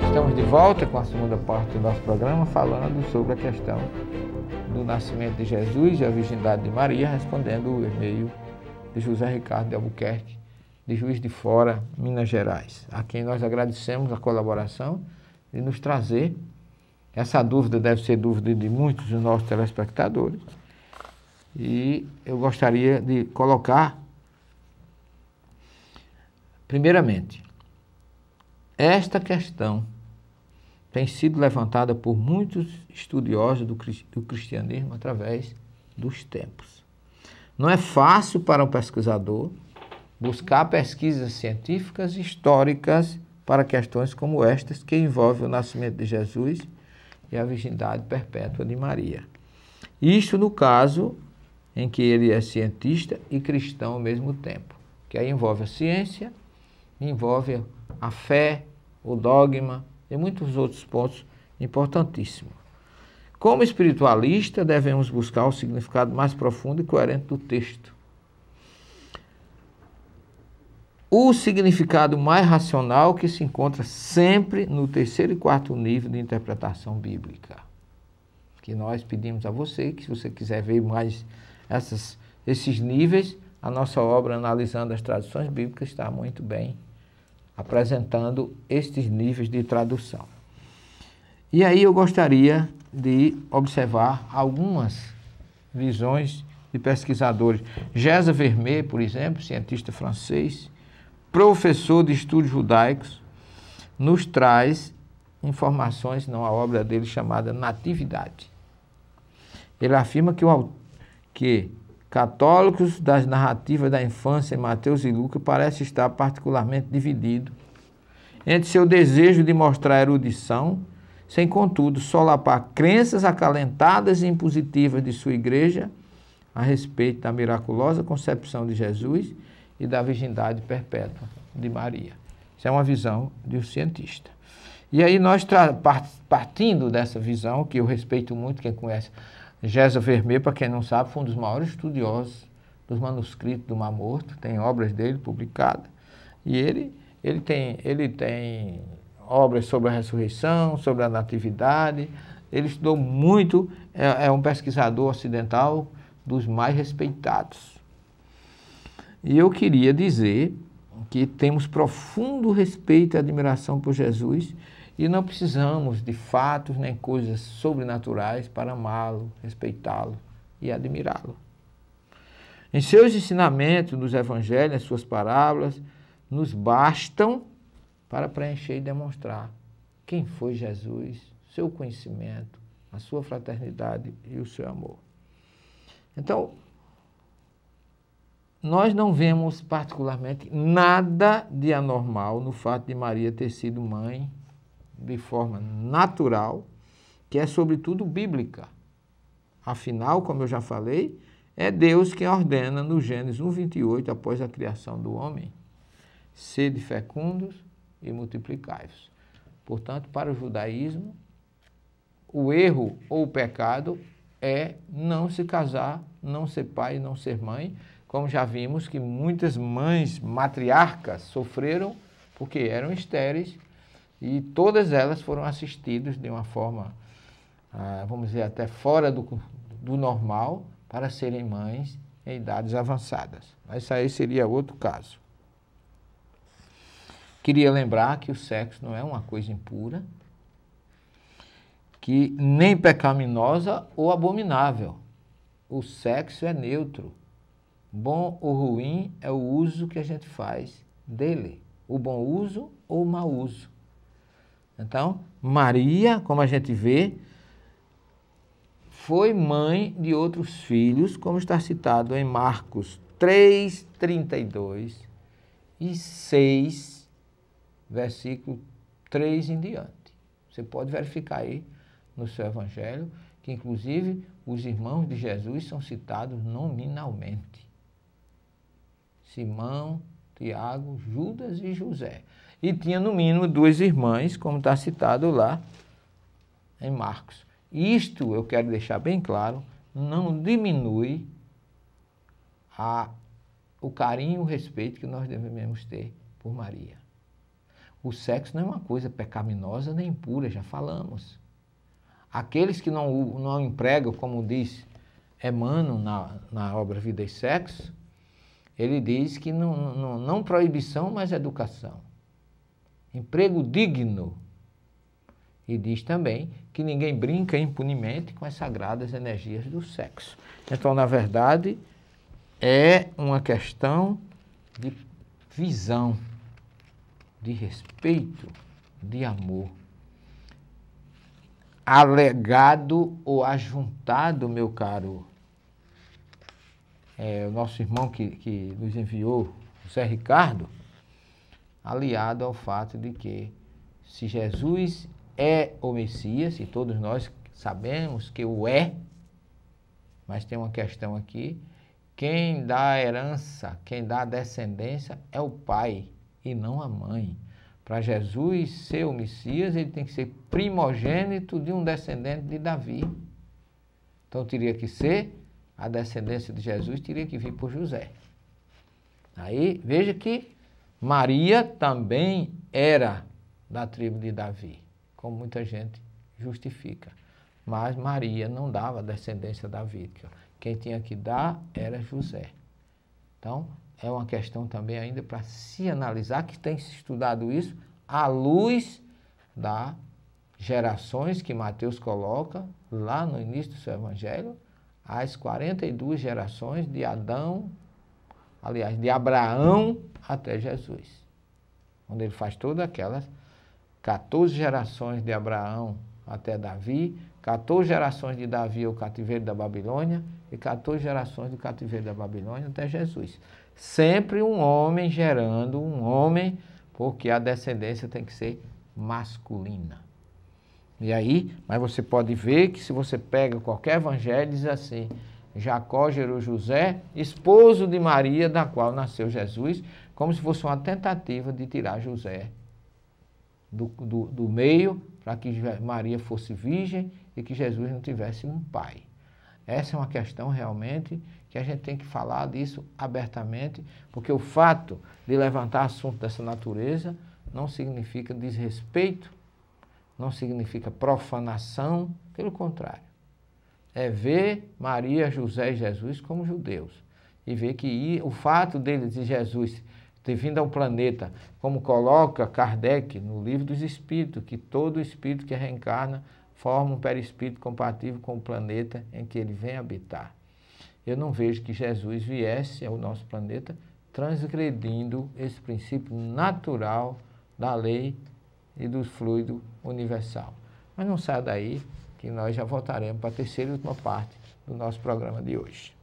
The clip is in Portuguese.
Estamos de volta com a segunda parte do nosso programa, falando sobre a questão do nascimento de Jesus e a virgindade de Maria, respondendo o e-mail de José Ricardo de Albuquerque, de Juiz de Fora, Minas Gerais, a quem nós agradecemos a colaboração de nos trazer. Essa dúvida deve ser dúvida de muitos dos nossos telespectadores, e eu gostaria de colocar, primeiramente, esta questão tem sido levantada por muitos estudiosos do cristianismo através dos tempos. Não é fácil para um pesquisador buscar pesquisas científicas e históricas para questões como estas, que envolvem o nascimento de Jesus e a virgindade perpétua de Maria. Isto no caso em que ele é cientista e cristão ao mesmo tempo, que aí envolve a ciência, envolve a fé, o dogma e muitos outros pontos importantíssimos. Como espiritualista, devemos buscar o significado mais profundo e coerente do texto. O significado mais racional que se encontra sempre no terceiro e quarto nível de interpretação bíblica. Que nós pedimos a você, que se você quiser ver mais esses níveis, a nossa obra Analisando as Traduções Bíblicas está muito bem apresentando estes níveis de tradução. E aí eu gostaria de observar algumas visões de pesquisadores. Gesa Vermeer, por exemplo, cientista francês, professor de estudos judaicos, nos traz informações na obra dele chamada Natividade. Ele afirma que católicos das narrativas da infância em Mateus e Lucas parecem estar particularmente divididos entre seu desejo de mostrar erudição, sem contudo solapar crenças acalentadas e impositivas de sua igreja a respeito da miraculosa concepção de Jesus e da virgindade perpétua de Maria. Isso é uma visão de um cientista. E aí nós, partindo dessa visão, que eu respeito muito, quem conhece Gesa Vermeer, para quem não sabe, foi um dos maiores estudiosos dos manuscritos do Mar Morto, tem obras dele publicadas, e ele tem obras sobre a ressurreição, sobre a natividade, ele estudou muito, é um pesquisador ocidental dos mais respeitados. E eu queria dizer que temos profundo respeito e admiração por Jesus e não precisamos de fatos nem coisas sobrenaturais para amá-lo, respeitá-lo e admirá-lo. Em seus ensinamentos nos evangelhos, as suas parábolas, nos bastam para preencher e demonstrar quem foi Jesus, seu conhecimento, a sua fraternidade e o seu amor. Então, nós não vemos particularmente nada de anormal no fato de Maria ter sido mãe de forma natural, que é sobretudo bíblica. Afinal, como eu já falei, é Deus quem ordena no Gênesis 1:28, após a criação do homem, sede fecundos e multiplicai-vos. Portanto, para o judaísmo, o erro ou o pecado é não se casar, não ser pai, não ser mãe, como já vimos que muitas mães matriarcas sofreram porque eram estéreis e todas elas foram assistidas de uma forma, vamos dizer, até fora do normal para serem mães em idades avançadas. Mas isso aí seria outro caso. Queria lembrar que o sexo não é uma coisa impura, que nem pecaminosa ou abominável. O sexo é neutro. Bom ou ruim é o uso que a gente faz dele. O bom uso ou o mau uso. Então, Maria, como a gente vê, foi mãe de outros filhos, como está citado em Marcos 3:32 e 6, versículo 3 em diante. Você pode verificar aí no seu evangelho, que inclusive os irmãos de Jesus são citados nominalmente. Simão, Tiago, Judas e José. E tinha no mínimo 2 irmãs, como está citado lá em Marcos. Isto, eu quero deixar bem claro, não diminui o carinho e o respeito que nós devemos ter por Maria. O sexo não é uma coisa pecaminosa nem impura, já falamos. Aqueles que não empregam, como diz Emmanuel na obra Vida e Sexo, ele diz que não proibição, mas educação. Emprego digno. E diz também que ninguém brinca impunemente com as sagradas energias do sexo. Então, na verdade, é uma questão de visão, de respeito, de amor. Alegado ou ajuntado, meu caro, o nosso irmão que nos enviou, José Ricardo, aliado ao fato de que se Jesus é o Messias, e todos nós sabemos que o é, mas tem uma questão aqui, quem dá a herança, quem dá a descendência é o pai e não a mãe. Para Jesus ser o Messias, ele tem que ser primogênito de um descendente de Davi. Então teria que ser, a descendência de Jesus teria que vir por José. Aí veja que Maria também era da tribo de Davi, como muita gente justifica. Mas Maria não dava descendência davídica. Quem tinha que dar era José. Então, é uma questão também ainda para se analisar, que tem se estudado isso à luz das gerações que Mateus coloca lá no início do seu evangelho, as 42 gerações de Adão, aliás, de Abraão até Jesus. Onde ele faz todas aquelas 14 gerações de Abraão até Davi, 14 gerações de Davi ao cativeiro da Babilônia e 14 gerações do cativeiro da Babilônia até Jesus. Sempre um homem gerando um homem, porque a descendência tem que ser masculina. E aí, mas você pode ver que se você pega qualquer evangelho, diz assim, Jacó gerou José, esposo de Maria, da qual nasceu Jesus, como se fosse uma tentativa de tirar José do meio, para que Maria fosse virgem e que Jesus não tivesse um pai. Essa é uma questão realmente que a gente tem que falar disso abertamente, porque o fato de levantar assunto dessa natureza não significa desrespeito, não significa profanação, pelo contrário. É ver Maria, José e Jesus como judeus. E ver que o fato deles e Jesus ter vindo ao planeta, como coloca Kardec no Livro dos Espíritos, que todo espírito que reencarna forma um perispírito compatível com o planeta em que ele vem habitar. Eu não vejo que Jesus viesse ao nosso planeta transgredindo esse princípio natural da lei e do fluido universal. Mas não saia daí, que nós já voltaremos para a terceira e última parte do nosso programa de hoje.